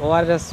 ORS